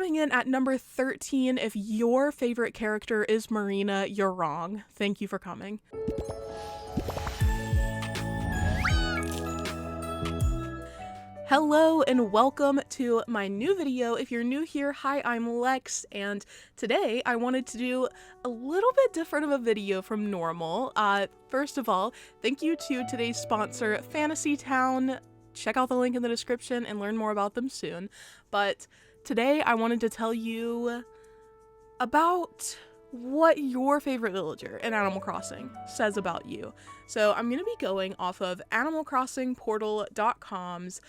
Coming in at number 13, if your favorite character is Marina, you're wrong. Thank you for coming. Hello and welcome to my new video. If you're new here, hi, I'm Lex, and today I wanted to do a little bit different of a video from normal. First of all, thank you to today's sponsor, Fantasy Town. Check out the link in the description and learn more about them soon. But today I wanted to tell you about what your favorite villager in Animal Crossing says about you. So I'm going to be going off of animalcrossingportal.com's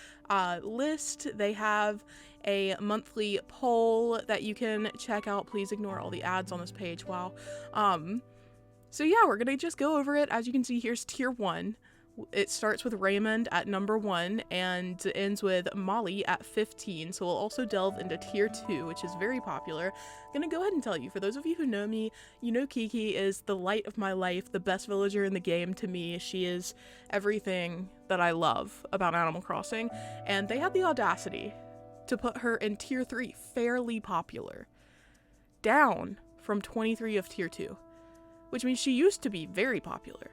list. They have a monthly poll that you can check out. Please ignore all the ads on this page. Wow. So yeah, we're going to just go over it. As you can see, here's tier 1. It starts with Raymond at number 1 and ends with Molly at 15. So we'll also delve into tier 2, which is very popular. I'm gonna go ahead and tell you, for those of you who know me, you know Kiki is the light of my life, the best villager in the game to me. She is everything that I love about Animal Crossing, and they had the audacity to put her in tier 3, fairly popular, down from 23 of tier 2, which means she used to be very popular.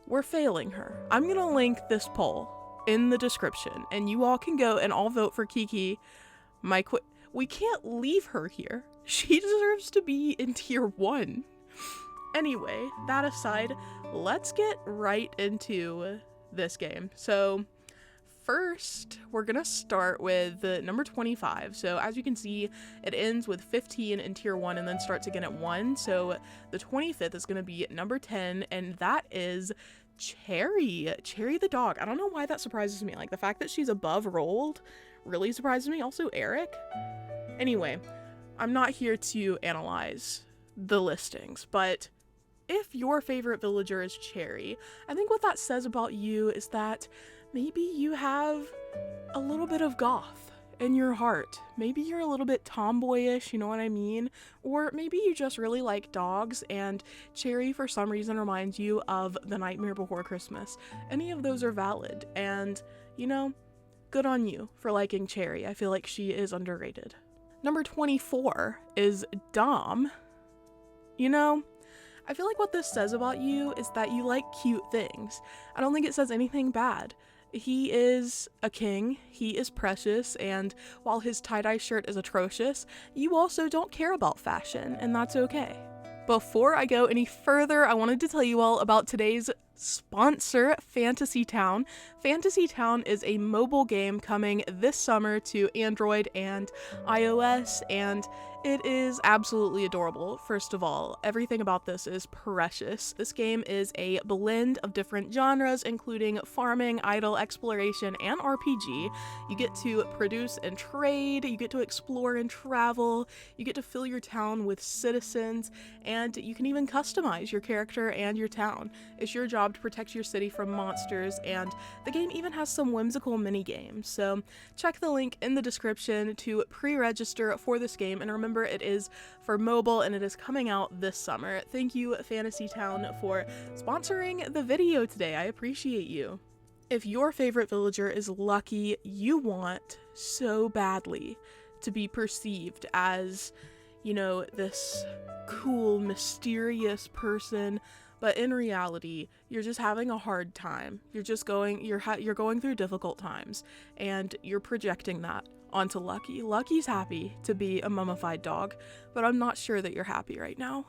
We're failing her. I'm gonna link this poll in the description, and you all can go and all vote for Kiki. We can't leave her here. She deserves to be in tier 1. Anyway, that aside, let's get right into this game. So first, we're gonna start with the number 25. So as you can see, it ends with 15 in tier 1 and then starts again at 1. So the 25th is gonna be number 10, and that is Cherry the dog. I don't know why that surprises me. Like, the fact that she's above Rolled really surprises me. Also Eric. Anyway, I'm not here to analyze the listings, but if your favorite villager is Cherry, I think what that says about you is that maybe you have a little bit of goth in your heart. Maybe you're a little bit tomboyish, you know what I mean? Or maybe you just really like dogs and Cherry for some reason reminds you of The Nightmare Before Christmas. Any of those are valid, and you know, good on you for liking Cherry. I feel like she is underrated. Number 24 is Dom. You know, I feel like what this says about you is that you like cute things. I don't think it says anything bad. He is a king, he is precious, and while his tie-dye shirt is atrocious, you also don't care about fashion, and that's okay. Before I go any further, I wanted to tell you all about today's sponsor, Fantasy Town. Fantasy Town is a mobile game coming this summer to Android and iOS, and it is absolutely adorable. First of all, everything about this is precious. This game is a blend of different genres, including farming, idle, exploration, and RPG. You get to produce and trade, you get to explore and travel, you get to fill your town with citizens, and you can even customize your character and your town. It's your job to protect your city from monsters, and the game even has some whimsical mini games. So check the link in the description to pre-register for this game, and remember, it is for mobile and it is coming out this summer. Thank you, Fantasy Town, for sponsoring the video today. I appreciate you. If your favorite villager is Lucky, you want so badly to be perceived as, you know, this cool, mysterious person, but in reality, you're just having a hard time. You're going through difficult times, and you're projecting that onto Lucky. Lucky's happy to be a mummified dog, but I'm not sure that you're happy right now.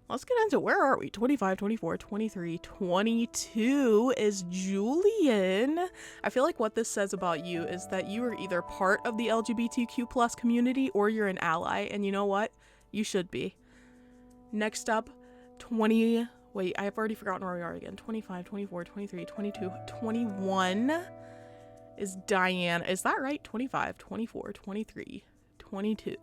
Let's get into, where are we? 25, 24, 23, 22 is Julian. I feel like what this says about you is that you are either part of the LGBTQ plus community or you're an ally, and you know what? You should be. Next up, wait, I've already forgotten where we are again. 25, 24, 23, 22, 21 is Diana. Is that right? 25, 24, 23, 22,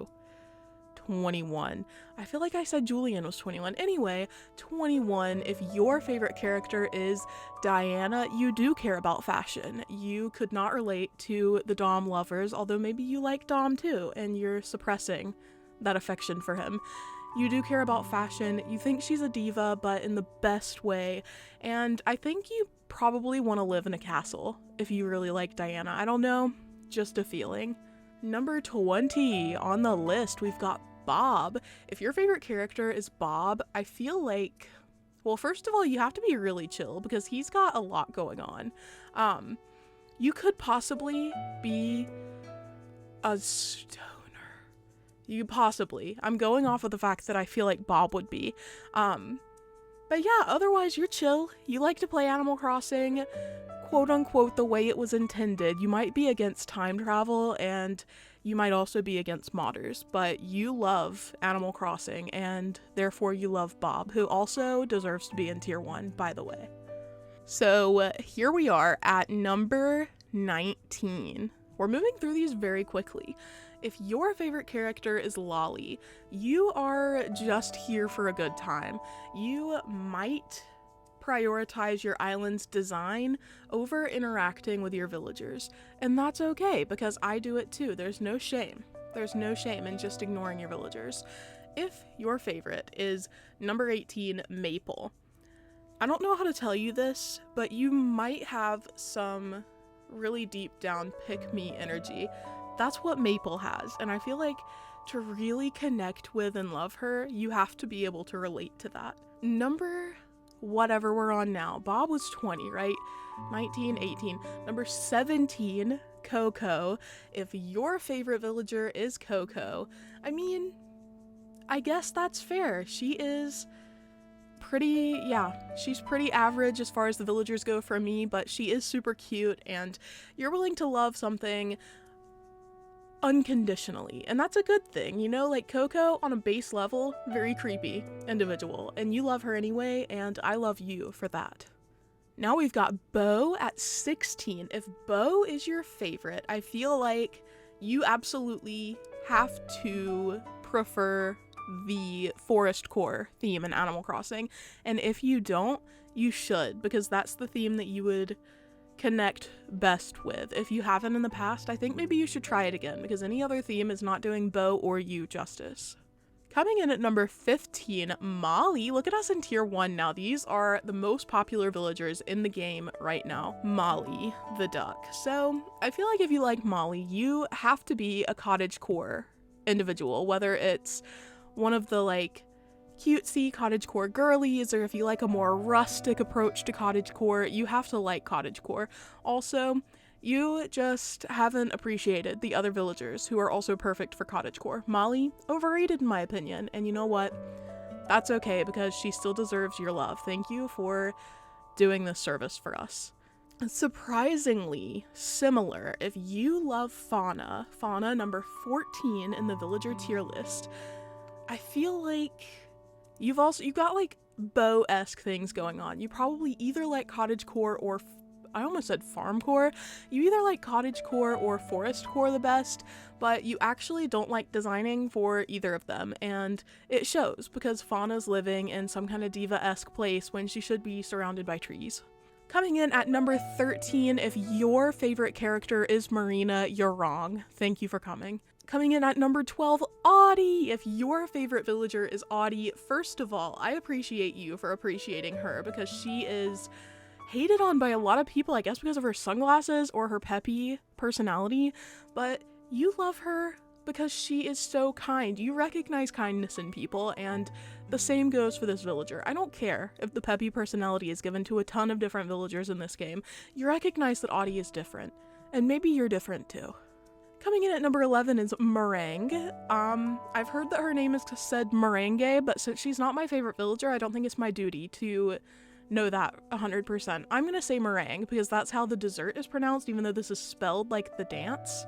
21. I feel like I said Julian was 21. Anyway, 21, if your favorite character is Diana, you do care about fashion. You could not relate to the Dom lovers, although maybe you like Dom too, and you're suppressing that affection for him. You do care about fashion, you think she's a diva, but in the best way, and I think you probably want to live in a castle if you really like Diana. I don't know, just a feeling. number 20 on the list, we've got Bob. If your favorite character is Bob, I feel like, well, first of all, you have to be really chill because he's got a lot going on. You could possibly be a stoner. You possibly. I'm going off of the fact that I feel like Bob would be. But yeah, otherwise you're chill. You like to play Animal Crossing, quote unquote, the way it was intended. You might be against time travel and you might also be against modders, but you love Animal Crossing and therefore you love Bob, who also deserves to be in tier 1, by the way. So here we are at number 19. We're moving through these very quickly. If your favorite character is Lolly, you are just here for a good time. You might prioritize your island's design over interacting with your villagers. And that's okay, because I do it too. There's no shame. There's no shame in just ignoring your villagers. If your favorite is number 18, Maple, I don't know how to tell you this, but you might have some really deep down pick-me energy. That's what Maple has, and I feel like to really connect with and love her, you have to be able to relate to that. Number whatever we're on now. Bob was 20, right? 19, 18. Number 17, Coco. If your favorite villager is Coco, I mean, I guess that's fair. She is pretty, she's pretty average as far as the villagers go for me, but she is super cute, and you're willing to love something unconditionally, and that's a good thing, you know? Like, Coco on a base level, very creepy individual, and you love her anyway, and I love you for that. Now we've got Bo at 16. If Bo is your favorite, I feel like you absolutely have to prefer the forest core theme in Animal Crossing, and if you don't, you should, because that's the theme that you would connect best with. If you haven't in the past, I think maybe you should try it again, because any other theme is not doing Bo or you justice. Coming in at number 15, Molly. Look at us in tier 1 now. These are the most popular villagers in the game right now. Molly the duck. So I feel like if you like Molly, you have to be a cottagecore individual, whether it's one of the like cutesy cottagecore girlies, or if you like a more rustic approach to cottagecore, you have to like cottagecore. Also, you just haven't appreciated the other villagers who are also perfect for cottagecore. Molly, overrated in my opinion, and you know what? That's okay, because she still deserves your love. Thank you for doing this service for us. Surprisingly similar, if you love Fauna, number 14 in the villager tier list, I feel like you've got like Bo-esque things going on. You probably either like cottagecore or I almost said farmcore. You either like cottagecore or forestcore the best, but you actually don't like designing for either of them, and it shows because Fauna's living in some kind of diva-esque place when she should be surrounded by trees. Coming in at number 13, if your favorite character is Marina, you're wrong. Thank you for coming. Coming in at number 12, Audie. If your favorite villager is Audie, first of all, I appreciate you for appreciating her, because she is hated on by a lot of people, I guess because of her sunglasses or her peppy personality, but you love her because she is so kind. You recognize kindness in people, and the same goes for this villager. I don't care if the peppy personality is given to a ton of different villagers in this game. You recognize that Audie is different, and maybe you're different too. Coming in at number 11 is Meringue. I've heard that her name is said Merengue, but since she's not my favorite villager, I don't think it's my duty to know that 100%. I'm gonna say meringue because that's how the dessert is pronounced, even though this is spelled like the dance.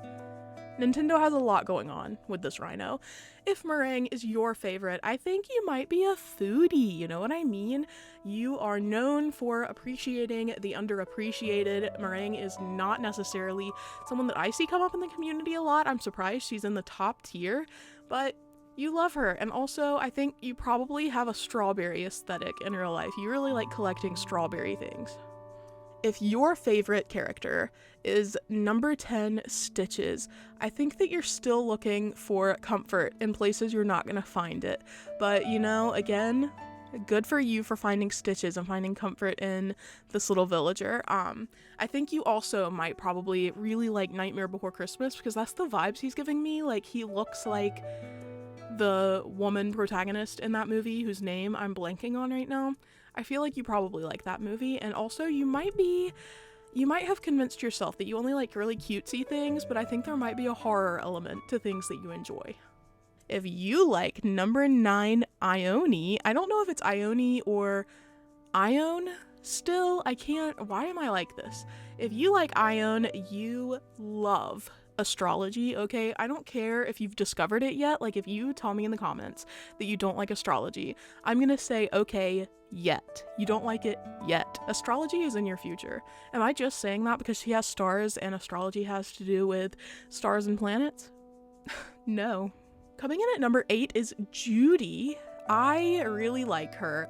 Nintendo has a lot going on with this rhino. If meringue is your favorite, I think you might be a foodie, you know what I mean? You are known for appreciating the underappreciated. Meringue is not necessarily someone that I see come up in the community a lot. I'm surprised she's in the top tier, but you love her, and also I think you probably have a strawberry aesthetic in real life. You really like collecting strawberry things. If your favorite character is number 10, Stitches, I think that you're still looking for comfort in places you're not gonna find it. But you know, again, Good for you for finding stitches and finding comfort in this little villager. I think you also might probably really like Nightmare Before Christmas because that's the vibes he's giving me. Like, he looks like the woman protagonist in that movie whose name I'm blanking on right now. I feel like you probably like that movie, and also you might have convinced yourself that you only like really cutesy things, but I think there might be a horror element to things that you enjoy. If you like number 9, Ione, I don't know if it's Ione or Ione still. Why am I like this? If you like Ione, you love astrology, okay? I don't care if you've discovered it yet. Like, if you tell me in the comments that you don't like astrology, I'm gonna say, okay, yet. You don't like it yet. Astrology is in your future. Am I just saying that because she has stars and astrology has to do with stars and planets? No. Coming in at number 8 is Judy. I really like her.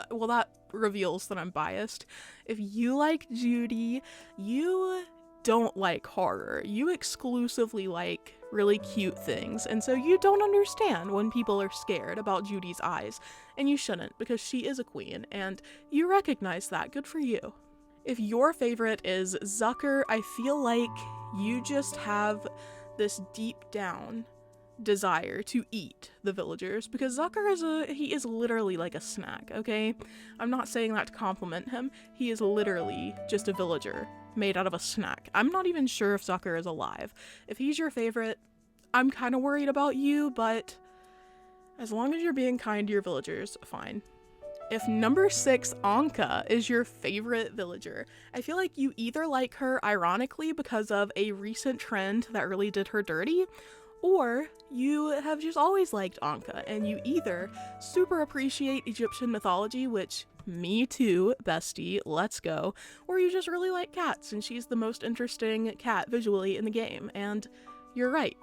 Well, that reveals that I'm biased. If you like Judy, you don't like horror. You exclusively like really cute things, and so you don't understand when people are scared about Judy's eyes, and you shouldn't, because she is a queen, and you recognize that. Good for you. If your favorite is Zucker, I feel like you just have this deep down desire to eat the villagers, because Zucker he is literally like a snack, okay? I'm not saying that to compliment him. He is literally just a villager made out of a snack. I'm not even sure if Zucker is alive. If he's your favorite, I'm kind of worried about you, but as long as you're being kind to your villagers, fine. If number 6, Acnh, is your favorite villager, I feel like you either like her ironically because of a recent trend that really did her dirty, or you have just always liked Acnh, and you either super appreciate Egyptian mythology, which me too, bestie, let's go, or you just really like cats, and she's the most interesting cat visually in the game, and you're right.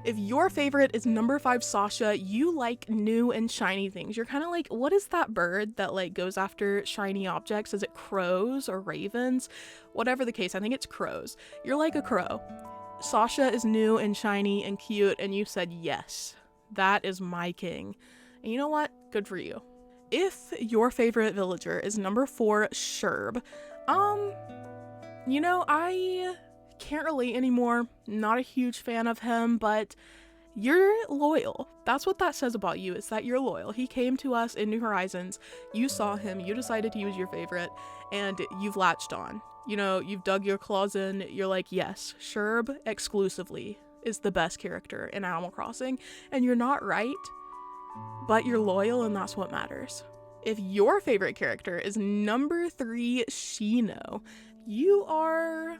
If your favorite is number 5, Sasha, you like new and shiny things. You're kind of like, what is that bird that like goes after shiny objects? Is it crows or ravens? Whatever the case, I think it's crows. You're like a crow. Sasha is new and shiny and cute, and you said yes. That is my king. And you know what? Good for you. If your favorite villager is number 4, Sherb, I can't relate anymore. Not a huge fan of him, but you're loyal. That's what that says about you, is that you're loyal. He came to us in New Horizons. You saw him, you decided he was your favorite, and you've latched on. You've dug your claws in. You're like, yes, Sherb exclusively is the best character in Animal Crossing, and you're not right, but you're loyal, and that's what matters. If your favorite character is number 3, Shino, you are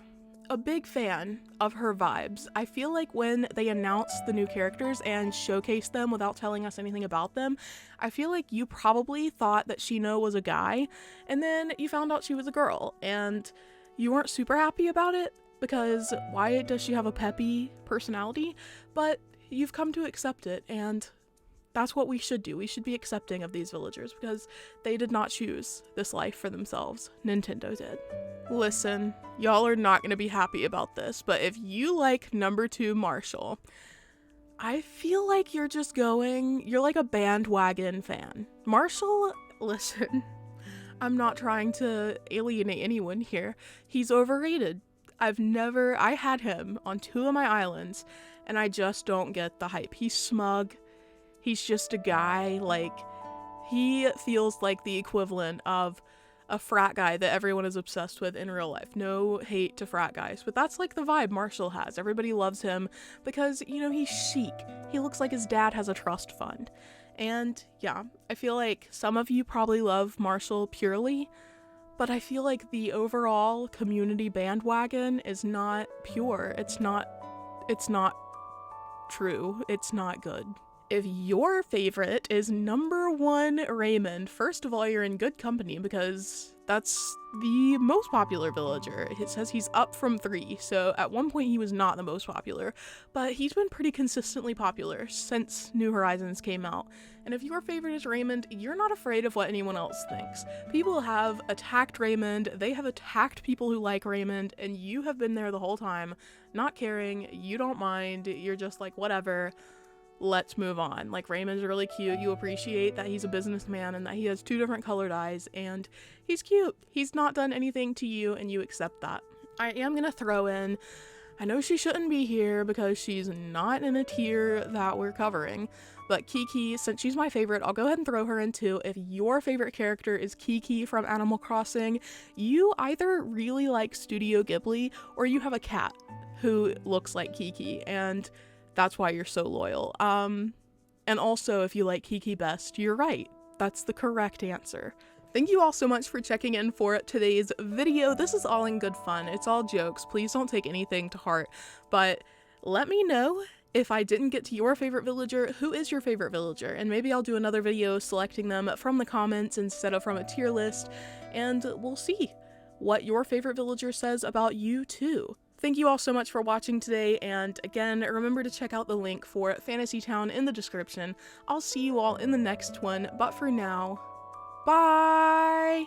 a big fan of her vibes. I feel like when they announced the new characters and showcased them without telling us anything about them, I feel like you probably thought that Shino was a guy, and then you found out she was a girl, and you weren't super happy about it, because why does she have a peppy personality? But you've come to accept it, and that's what we should do. We should be accepting of these villagers, because they did not choose this life for themselves. Nintendo did. Listen, y'all are not going to be happy about this, but if you like number 2, Marshall, I feel like you're like a bandwagon fan. Marshall, listen, I'm not trying to alienate anyone here. He's overrated. I had him on 2 of my islands, and I just don't get the hype. He's smug. He's just a guy. Like, he feels like the equivalent of a frat guy that everyone is obsessed with in real life. No hate to frat guys, but that's like the vibe Marshall has. Everybody loves him because, he's chic. He looks like his dad has a trust fund. And yeah, I feel like some of you probably love Marshall purely, but I feel like the overall community bandwagon is not pure. It's not true. It's not good. If your favorite is number 1, Raymond, first of all, you're in good company, because that's the most popular villager. It says he's up from 3, so at one point he was not the most popular, but he's been pretty consistently popular since New Horizons came out. And if your favorite is Raymond, you're not afraid of what anyone else thinks. People have attacked Raymond, they have attacked people who like Raymond, and you have been there the whole time, not caring, you don't mind, you're just like, whatever. let's move on. Like, Raymond's really cute. You appreciate that he's a businessman and that he has 2 different colored eyes, and he's cute. He's not done anything to you, and you accept that. I am gonna throw in, I know she shouldn't be here because she's not in a tier that we're covering, but Kiki, since she's my favorite, I'll go ahead and throw her in too. If your favorite character is Kiki from Animal Crossing, you either really like Studio Ghibli or you have a cat who looks like Kiki, and that's why you're so loyal. And also, if you like Kiki best, you're right. That's the correct answer. Thank you all so much for checking in for today's video. This is all in good fun. It's all jokes. Please don't take anything to heart. But let me know if I didn't get to your favorite villager, who is your favorite villager? And maybe I'll do another video selecting them from the comments instead of from a tier list, and we'll see what your favorite villager says about you too. Thank you all so much for watching today, and again, remember to check out the link for Fantasy Town in the description. I'll see you all in the next one, but for now, bye!